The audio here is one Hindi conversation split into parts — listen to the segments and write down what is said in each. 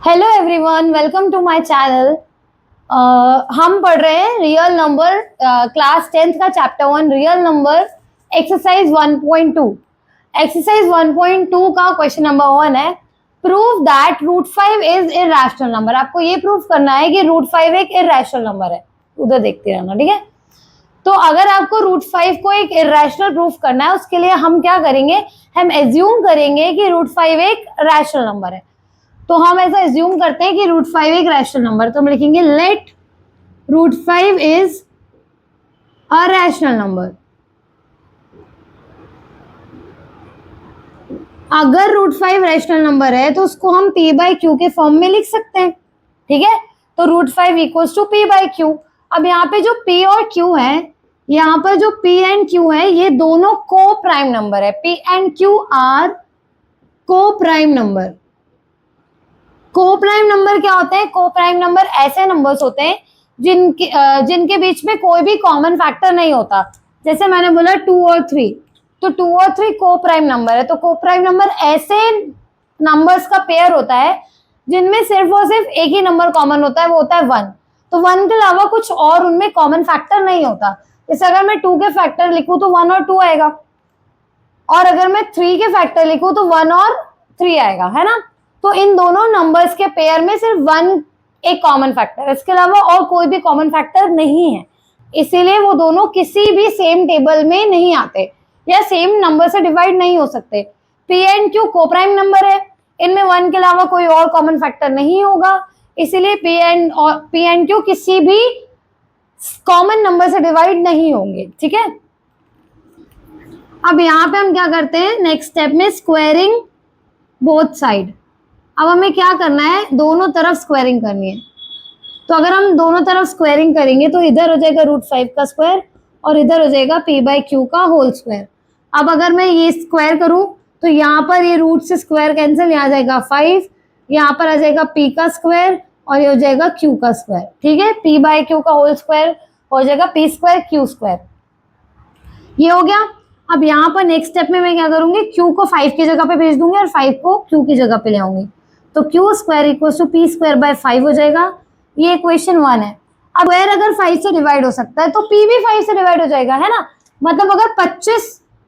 Hello everyone, welcome to my channel. हम पढ़ रहे हैं रियल नंबर, क्लास 10th का chapter 1 real number, exercise 1.2। Exercise 1.2 का क्वेश्चन नंबर 1 है, prove that root 5 is irrational number. आपको ये प्रूव करना है कि रूट 5 एक इरैशनल नंबर है। उधर देखते रहना, ठीक है। तो अगर आपको रूट 5 को एक इरैशनल प्रूफ करना है, उसके लिए हम क्या करेंगे, हम एज्यूम करेंगे कि रूट 5 एक रैशनल नंबर है। तो हम ऐसा एज्यूम करते हैं कि रूट 5 एक रैशनल नंबर, तो हम लिखेंगे let root 5 is a rational number. अगर रूट 5 रैशनल नंबर है तो उसको हम p बाई क्यू के फॉर्म में लिख सकते हैं, ठीक है। तो root 5 equals to p by q. अब यहाँ पे जो p और q है, यहाँ पर जो p एंड q है, ये दोनों को प्राइम नंबर है। p एंड q आर को प्राइम नंबर। को प्राइम नंबर क्या होते हैं? को प्राइम नंबर ऐसे नंबर्स होते हैं जिनके बीच में कोई भी कॉमन फैक्टर नहीं होता। जैसे मैंने बोला 2 और 3, तो 2 और 3 को प्राइम नंबर है। तो को प्राइम नंबर ऐसे नंबर्स का पेयर होता है जिनमें सिर्फ और सिर्फ एक ही नंबर कॉमन होता है, वो होता है 1। तो 1 के अलावा कुछ और उनमें कॉमन फैक्टर नहीं होता। जैसे अगर मैं 2 के फैक्टर लिखूं तो 1 और 2 आएगा, और अगर मैं 3 के फैक्टर लिखूं तो 1 और 3 आएगा, है ना। तो इन दोनों नंबर्स के पेयर में सिर्फ 1 एक कॉमन फैक्टर है, इसके अलावा और कोई भी कॉमन फैक्टर नहीं है। इसीलिए वो दोनों किसी भी सेम टेबल में नहीं आते या सेम नंबर से डिवाइड नहीं हो सकते। पी एंड क्यू को प्राइम नंबर है, इनमें 1 के अलावा कोई और कॉमन फैक्टर नहीं होगा, इसीलिए पी एंड क्यू किसी भी कॉमन नंबर से डिवाइड नहीं होंगे, ठीक है। अब यहाँ पे हम क्या करते हैं, नेक्स्ट स्टेप में स्क्वायरिंग बोथ साइड। अब हमें क्या करना है, दोनों तरफ स्क्वायरिंग करनी है। तो अगर हम दोनों तरफ स्क्वायरिंग करेंगे तो इधर हो जाएगा रूट 5 का स्क्वायर और इधर हो जाएगा p बाई क्यू का होल स्क्वायर। अब अगर मैं ये स्क्वायर करूं तो यहाँ पर ये रूट से स्क्वायर कैंसिल, यहाँ जाएगा 5, यहाँ पर आ जाएगा p का स्क्वायर और ये हो जाएगा q का स्क्वायर, ठीक है। p बाई क्यू का होल स्क्वायर हो जाएगा p स्क्वायर q स्क्वायर, ये हो गया। अब यहाँ पर नेक्स्ट स्टेप में मैं क्या करूंगी, q को 5 की जगह पे भेज दूंगी और 5 को q की जगह पे ले आऊंगी। तो q square equal to p square by 5 हो जाएगा। ये इक्वेशन 1 है। अब स्क्वायर अगर 5 से डिवाइड हो सकता है तो p भी 5 से डिवाइड हो जाएगा, है ना। मतलब अगर 25,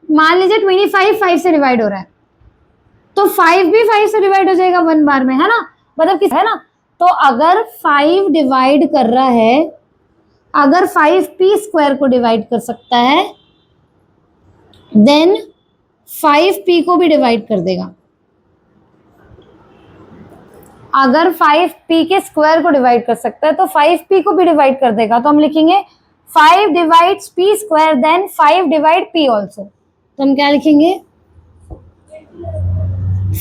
मान लीजिए 25 5 से डिवाइड हो रहा है तो 5 भी 5 से डिवाइड हो जाएगा 1 बार में, है ना। मतलब किस, है ना। तो अगर 5 डिवाइड कर रहा है, अगर 5 p स्क्वायर को डिवाइड कर सकता है देन 5p को भी डिवाइड कर देगा। अगर 5p के स्क्वायर को डिवाइड कर सकता है तो 5p को भी डिवाइड कर देगा। तो हम लिखेंगे 5 divides p square then 5 divide p also. तो हम क्या लिखेंगे,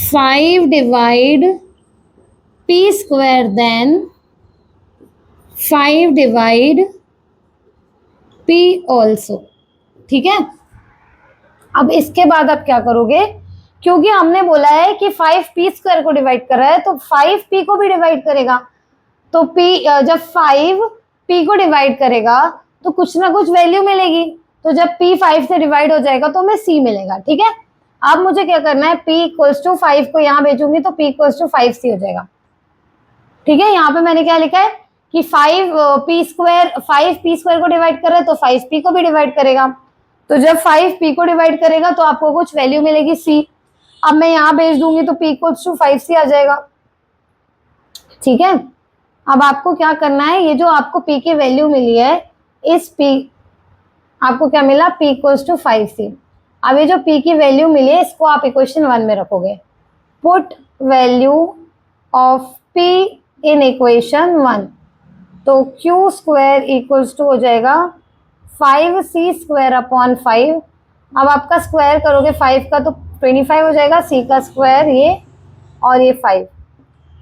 5 divide p square then 5 divide p also, ठीक है। अब इसके बाद आप क्या करोगे, क्योंकि हमने बोला है कि 5p स्क्वायर को डिवाइड कर रहा है तो 5p को भी डिवाइड करेगा। तो p, जब 5p को डिवाइड करेगा तो कुछ ना कुछ वैल्यू मिलेगी। तो जब p 5 से डिवाइड हो जाएगा तो हमें c मिलेगा, ठीक है। अब मुझे क्या करना है, p इक्वल्स टू 5 को यहाँ भेजूंगी तो p इक्वल्स टू 5c हो जाएगा, ठीक है। यहाँ पे मैंने क्या लिखा है कि 5p स्क्वायर को डिवाइड कर रहा है तो 5p को भी डिवाइड करेगा। तो जब 5p को डिवाइड करेगा तो आपको कुछ वैल्यू मिलेगी c। अब मैं यहाँ भेज दूंगी तो p इक्वल्स टू 5c आ जाएगा, ठीक है। अब आपको क्या करना है, ये जो आपको p की वैल्यू मिली है, इस p आपको क्या मिला, p इक्वल्स टू 5c। अब ये जो p की वैल्यू मिली है इसको आप इक्वेशन 1 में रखोगे। Put value of p in equation 1, तो q स्क्वायर इक्वल्स टू हो जाएगा 5c स्क्वायर अपॉन 5। अब आपका स्क्वायर करोगे 5 का तो 25 हो जाएगा, c का स्क्वायर ये और ये 5,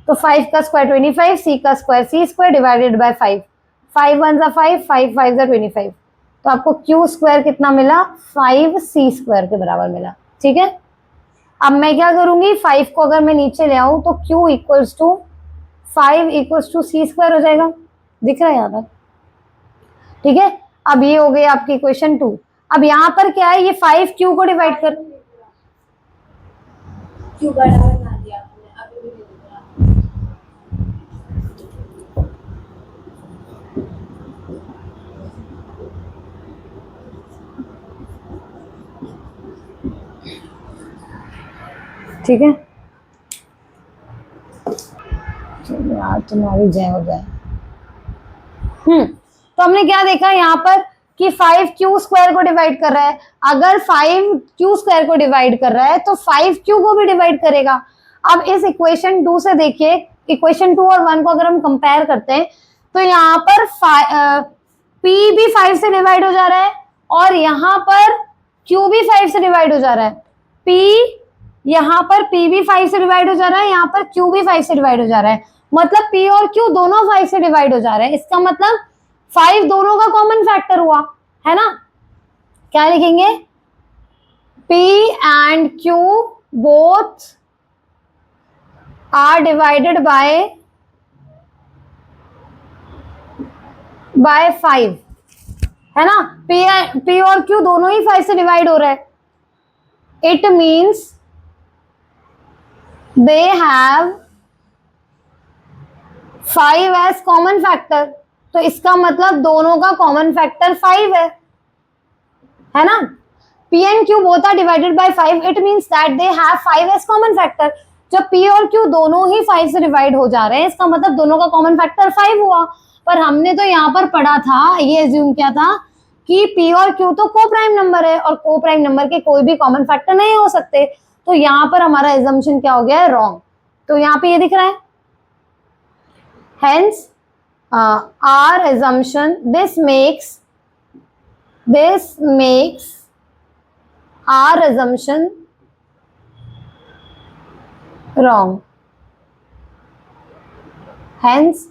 तो 5 का स्क्वायर 25, c का square c square divided by 5। 5 1 जा 5, 5 5 जा 25। तो आपको q स्क्वायर कितना मिला, 5c स्क्वायर के बराबर मिला, ठीक है। अब मैं क्या करूंगी, 5 को अगर मैं नीचे ले आऊं तो q equals to 5 equals to c square हो जाएगा, दिख रहा है यहाँ तक, ठीक है। अब ये हो गई आपकी इक्वेशन 2। अब यहाँ पर क्या है, ये 5 q को डिवाइड कर, क्यों बराबर ना दिया आपने, अभी भी नहीं दिया। ठीक है, चलो यार तुम्हारी जय हो जाए। तो हमने क्या देखा यहाँ पर कि 5q स्क्वायर को डिवाइड कर रहा है। अगर 5q स्क्वायर को डिवाइड कर रहा है तो 5q को भी डिवाइड करेगा। अब इस इक्वेशन 2 से देखिए, इक्वेशन 2 और 1 को अगर हम कंपेयर करते हैं तो यहाँ पर p भी 5 से डिवाइड हो जा रहा है और यहाँ पर q भी 5 से डिवाइड हो जा रहा है। यहाँ पर p भी 5 से डिवाइड हो जा रहा है, यहाँ पर q भी 5 से डिवाइड हो जा रहा है। मतलब p और q दोनों 5 से डिवाइड हो जा रहे हैं। इसका मतलब 5 दोनों का कॉमन फैक्टर हुआ, है ना। क्या लिखेंगे, p and q both are divided by 5, है ना। p और q दोनों ही 5 से डिवाइड हो रहा है। It means they have 5 as common factor. तो इसका मतलब दोनों का कॉमन फैक्टर 5 है ना। p and q both are divided by 5, it means that they have 5 as common factor। जब p और q दोनों ही 5 से डिवाइड हो जा रहे हैं, इसका मतलब दोनों का कॉमन फैक्टर 5 हुआ। पर हमने तो यहाँ पर पढ़ा था, ये एज्यूम किया था कि p और q तो को प्राइम नंबर है और को प्राइम नंबर के कोई भी कॉमन फैक्टर नहीं हो सकते। तो यहाँ पर हमारा एजम्पशन क्या हो गया है, रॉन्ग। तो यहाँ पे ये दिख रहा है, hence our assumption, this makes our assumption wrong. Hence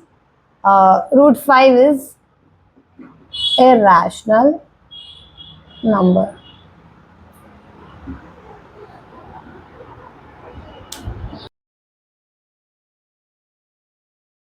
root 5 is irrational number.